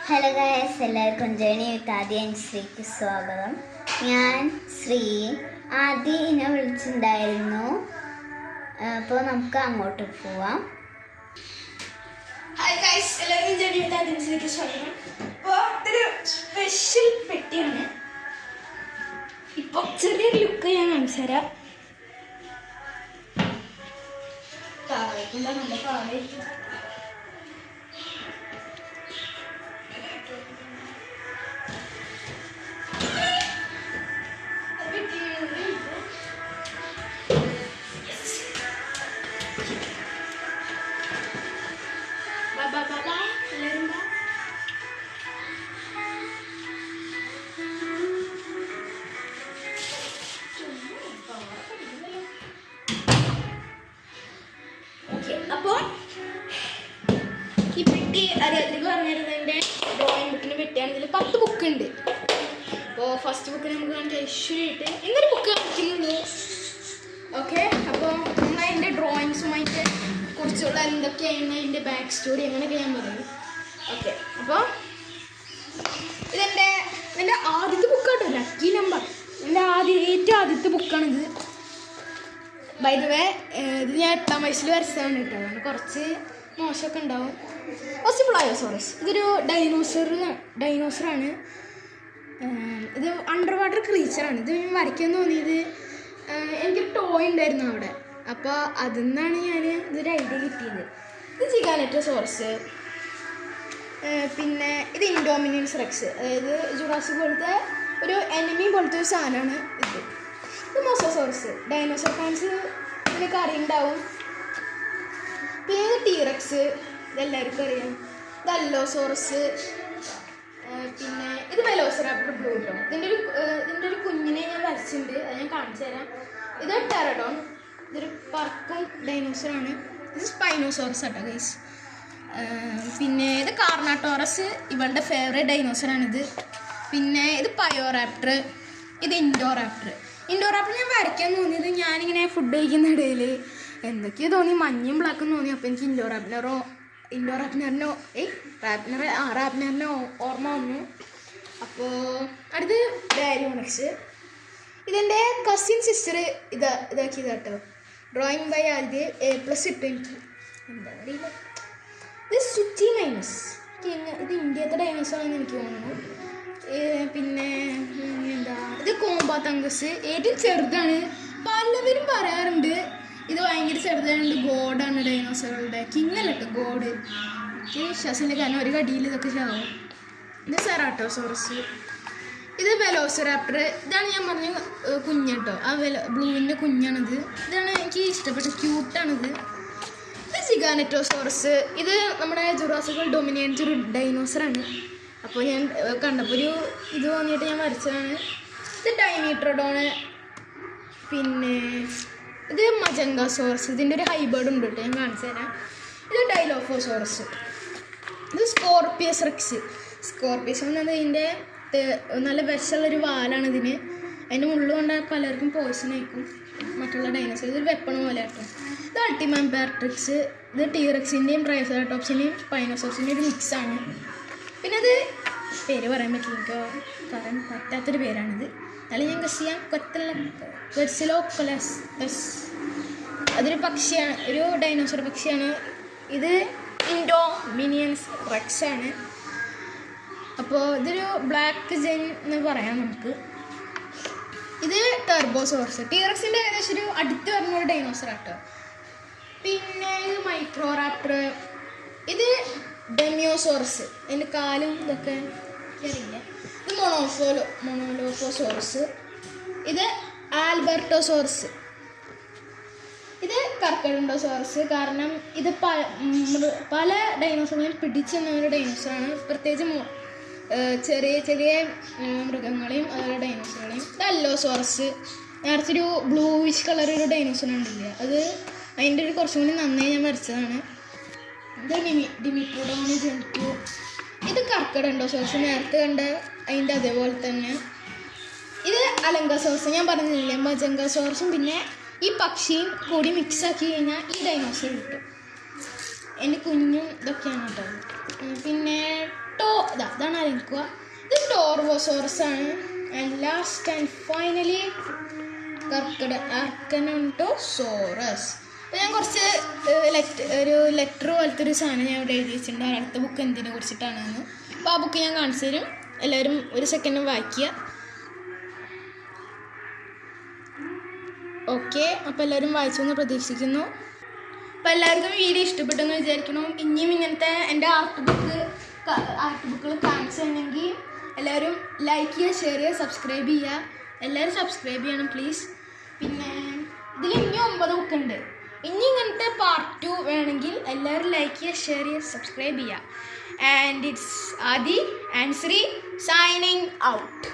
Hello guys, എല്ലാവർക്കും journey with Adi and ശ്രീക്ക് സ്വാഗതം. ഞാൻ ശ്രീ. ആദ്യം എന്നെ വിളിച്ചിട്ടുണ്ടായിരുന്നു. അപ്പോൾ നമുക്ക് അങ്ങോട്ട് പോവാം. ഹായ് ഗായ്സ്, എല്ലാവർക്കും ജേണി വിത്ത് ആദി ആൻഡ് ശ്രീക്ക് സ്വാഗതം. ഇപ്പോൾ ഇതൊരു സ്പെഷ്യൽ പെട്ടിയാണ്. ഇപ്പോൾ ചെറിയൊരു ലുക്ക് ഞാൻ കാണിച്ചു തരാം. താഴേക്കുള്ള നല്ല പാടായിരിക്കും. അപ്പോൾ ഈ പെട്ടി അറിയാത്തിലേക്ക് പറഞ്ഞിരുന്നതിൻ്റെ ഡ്രോയിങ് ബുക്കിന് പെട്ടിയാണ്. ഇതിൽ 10 ബുക്ക് ഉണ്ട്. അപ്പോൾ ഫസ്റ്റ് ബുക്ക് നമുക്ക് കാണിച്ചാൽ ഐശ്വര്യമായിട്ട് എന്തൊരു ബുക്ക് കാണിക്കുന്നുള്ളൂ. ഓക്കെ, അപ്പോൾ നമ്മൾ അതിൻ്റെ ഡ്രോയിങ്സുമായിട്ട് കുറിച്ചുള്ള എന്തൊക്കെയാണ് അതിൻ്റെ ബാക്ക് സ്റ്റോറി അങ്ങനെയൊക്കെ ഞാൻ പറയും. ഓക്കെ, അപ്പോൾ ഇതിൻ്റെ ആദ്യത്തെ ബുക്കാട്ടോ, ലക്കി നമ്പർ. എൻ്റെ ഏറ്റവും ആദ്യത്തെ ബുക്കാണിത്. ബൈ ദ വേ, ഇത് ഞാൻ 8ാം വയസ്സിൽ വരച്ചതാണ് കേട്ടോ. അതുകൊണ്ട് കുറച്ച് മോശമൊക്കെ ഉണ്ടാവും. ഒസിപ്ലയോസോറസ് ഇതൊരു ഡൈനോസറാണ്. ഇത് അണ്ടർ വാട്ടർ ക്രീച്ചറാണ്. ഇത് ഞാൻ വരയ്ക്കാൻ തോന്നിയത് എനിക്കൊരു ടോയ് ഉണ്ടായിരുന്നു അവിടെ. അപ്പോൾ അതിൽ നിന്നാണ് ഞാൻ ഇതൊരു ഐഡിയ കിട്ടിയത്. ഇത് ജിഗാനറ്റോസോറസ്. പിന്നെ ഇത് ഇൻഡോമിനിയൻസ് റെക്സ്, അതായത് ജുറാസിക് പോലത്തെ ഒരു എനിമി പോലത്തെ ഒരു സാധനമാണ് ഇത്. ഇത് മൊസോസോറസ്, ഡൈനോസർ ഫാൻസ് ഇതിനൊക്കെ അറിയുണ്ടാവും. പിന്നെ ഇത് ടീറക്സ്, ഇതെല്ലാവർക്കും അറിയാം. ഇത് അല്ലോസോറസ്. പിന്നെ ഇത് വെലോസിറാപ്റ്റർ ബ്ലൂ കേട്ടോ. ഇതിൻ്റെ ഒരു കുഞ്ഞിനെ ഞാൻ വരച്ചിട്ടുണ്ട്, അത് ഞാൻ കാണിച്ചു തരാം. ഇത് ടെറഡോൺ, ഇതൊരു പറക്കും ഡൈനോസറാണ്. ഇത് സ്പൈനോസോറസ് ആട്ടോ ഗൈസ്. പിന്നെ ഇത് കാർണാട്ടോറസ്, ഇവളുടെ ഫേവറേറ്റ് ഡൈനോസറാണിത്. പിന്നെ ഇത് പയോറാപ്റ്റർ, ഇത് ഇൻഡോറാപ്റ്റർ ഞാൻ വരയ്ക്കാൻ തോന്നിയത് ഞാനിങ്ങനെ ഫുഡ് കഴിക്കുന്ന ഇടയിൽ എന്തൊക്കെയോ തോന്നി, മഞ്ഞയും ബ്ലാക്കും തോന്നി. അപ്പോൾ എനിക്ക് റാപ്നറിനെ ഓർമ്മ വന്നു. അപ്പോൾ അടുത്ത് ഡയറിയോണിക്സ്. ഇതെൻ്റെ കസിൻ സിസ്റ്റർ ഇതാക്കിയത് കേട്ടോ. ഡ്രോയിങ് ബൈ ആദ്യം A+ ഇട്ടു എനിക്ക്. എന്താ അറിയില്ല. ഇത് സുറ്റി മൈനസ്, ഇത് ഇന്ത്യത്തെ ഡൈനോസറാണെന്ന് എനിക്ക് തോന്നുന്നു. പിന്നെ ഇത് കോമ്പാത്തങ്കസ്, ഏറ്റവും ചെറുതാണ്. പലവരും പറയാറുണ്ട് ഇത് ഭയങ്കര ചെറുതായതുകൊണ്ട് ഗോഡാണ് ഡൈനോസറുകളുടെ കിങ്ങല്ല കേട്ടോ, ഗോഡ്. എനിക്ക് വിശ്വാസമില്ല, കാരണം ഒരു കടിയിൽ ഇതൊക്കെ ചാവും. ഇത് സെറാട്ടോസോറസ്. ഇത് വെലോസിറാപ്റ്റർ. ഇതാണ് ഞാൻ പറഞ്ഞ കുഞ്ഞട്ടോ, ആ ബ്ലൂവിൻ്റെ കുഞ്ഞാണിത്. ഇതാണ് എനിക്ക് ഇഷ്ടപ്പെട്ട, ക്യൂട്ടാണിത്. ഇത് ജിഗാനറ്റോസോറസ്. ഇത് നമ്മുടെ ജുറാസിക് ഡൊമിനിയൻറ്റ് ഒരു ഡൈനോസറാണ്. അപ്പോൾ ഞാൻ കണ്ടപ്പോൾ ഇത് തോന്നിയിട്ട് ഞാൻ വരച്ചതാണ്. ഇത് ഡൈമീട്രോഡോണ്. പിന്നെ ഇത് മജംഗാസോറസ്, ഇതിൻ്റെ ഒരു ഹൈബേർഡ് ഉണ്ട് കേട്ടോ, ഞാൻ കാണിച്ചു തരാം. ഇത് ഡൈലോഫോസോറസ്. ഇത് സ്കോർപ്പിയസ് റെക്സ്. സ്കോർപ്പിയസ് എന്നത് ഇതിൻ്റെ നല്ല വിഷമുള്ളൊരു വാലാണ് ഇതിന്. അതിൻ്റെ മുള്ളു കൊണ്ടാൽ പലർക്കും പോയ്സൺ ആയിരിക്കും മറ്റുള്ള ഡൈനോസർ. ഇതൊരു വെപ്പൺ പോലെ കേട്ടോ. ഇത് അൾട്ടിമാംപാട്രിക്സ്. ഇത് ടീറക്സിൻ്റെയും ട്രൈസെറാടോപ്സിൻ്റെയും സ്പൈനോസോറസിൻ്റെയും ഒരു മിക്സാണ്. പിന്നെ അത് പേര് പറയാൻ പറ്റില്ല, എനിക്ക് പറയാൻ പറ്റാത്തൊരു പേരാണിത്. എന്നാലും ഞാൻ ഗസ് ചെയ്യാം. ക്വെറ്റ്സിലോക്കൊലസ്. അതൊരു പക്ഷിയാണ്, ഒരു ഡൈനോസർ പക്ഷിയാണ്. ഇത് ഇൻഡോമിനിയൻസ് റെക്സ് ആണ്. അപ്പോൾ ഇതൊരു ബ്ലാക്ക് ജെൻ എന്ന് പറയാം നമുക്ക്. ഇത് ടെർബോസോറസ്, ടീറക്സിൻ്റെ ഏകദേശം ഒരു അടുത്ത് വരുന്ന ഒരു ഡൈനോസറാട്ടോ. പിന്നെ ഇത് മൈക്രോറാപ്റ്റർ. ഇത് ഡെമിയോസോറസ്, അതിൻ്റെ കാലും ഇതൊക്കെ അറിയില്ല. ഇത് മൊണോലോഫോസോറസ്. ഇത് ആൽബർട്ടോസോറസ്. ഇത് കർക്കഡോസോറസ്. കാരണം ഇത് പല ഡൈനോസറുകളും പിടിച്ചെന്ന ഒരു ഡൈനോസറാണ്. പ്രത്യേകിച്ച് ചെറിയ ചെറിയ മൃഗങ്ങളെയും അതുപോലെ ഡൈനോസറുകളെയും. ഇത് അല്ലോസോറസ്. നേരത്തെ ഒരു ബ്ലൂവിഷ് കളർ ഒരു ഡൈനോസർ ഉണ്ടില്ല, അത് അതിൻ്റെ ഒരു കുറച്ചും കൂടി നന്നായി ഞാൻ വരച്ചതാണ്. ഇത് ഡിമിട്രോഡോൺ ജെൻറ്റു. ഇത് കർക്കഡോസോറസ്, നേരത്തെ കണ്ട അതിൻ്റെ അതേപോലെ തന്നെ. ഇത് അലങ്കസോറസ്, ഞാൻ പറഞ്ഞില്ലേ മജംഗസോറസും പിന്നെ ഈ പക്ഷിയും കൂടി മിക്സാക്കി കഴിഞ്ഞാൽ ഈ ഡൈനോസർ കിട്ടും. എൻ്റെ കുഞ്ഞും ഇതൊക്കെയാണ് കേട്ടോ. പിന്നെ ഇതാണ് ആലോചിക്കുക. ഇത് ടോർവോസോറസ് ആണ്. ആൻഡ് ലാസ്റ്റ് ആൻഡ് ഫൈനലി ആർക്കനോണ്ടോസോറസ്. ഞാൻ കുറച്ച് ഒരു ലെറ്റർ പോലത്തെ ഒരു സാധനം ഞാൻ ഇവിടെ എഴുതി വെച്ചിട്ടുണ്ട്. അടുത്ത ബുക്ക് എന്തിനെ കുറിച്ചിട്ടാണെന്ന്. അപ്പോൾ ആ ബുക്ക് ഞാൻ കാണിച്ചു തരും. എല്ലാവരും ഒരു സെക്കൻഡ് വായിക്കുക. ഓക്കെ, അപ്പോൾ എല്ലാവരും വായിച്ചു എന്ന് പ്രതീക്ഷിക്കുന്നു. അപ്പോൾ എല്ലാവർക്കും വീഡിയോ ഇഷ്ടപ്പെട്ടെന്ന് വിചാരിക്കണം. ഇനിയും ഇങ്ങനത്തെ എൻ്റെ ആർട്ട് ബുക്കുകൾ കാണിച്ചു തന്നെങ്കിൽ എല്ലാവരും ലൈക്ക് ചെയ്യുക, ഷെയർ ചെയ്യുക, സബ്സ്ക്രൈബ് ചെയ്യുക. എല്ലാവരും സബ്സ്ക്രൈബ് ചെയ്യണം പ്ലീസ്. പിന്നെ ഇതിൽ ഇനി 9 ബുക്കുണ്ട്. ഇനി ഇങ്ങനത്തെ പാർട്ട് 2 വേണമെങ്കിൽ എല്ലാവരും ലൈക്ക് ചെയ്യുക, ഷെയർ ചെയ്യുക, സബ്സ്ക്രൈബ് ചെയ്യുക. And it's Adi and Shri signing out.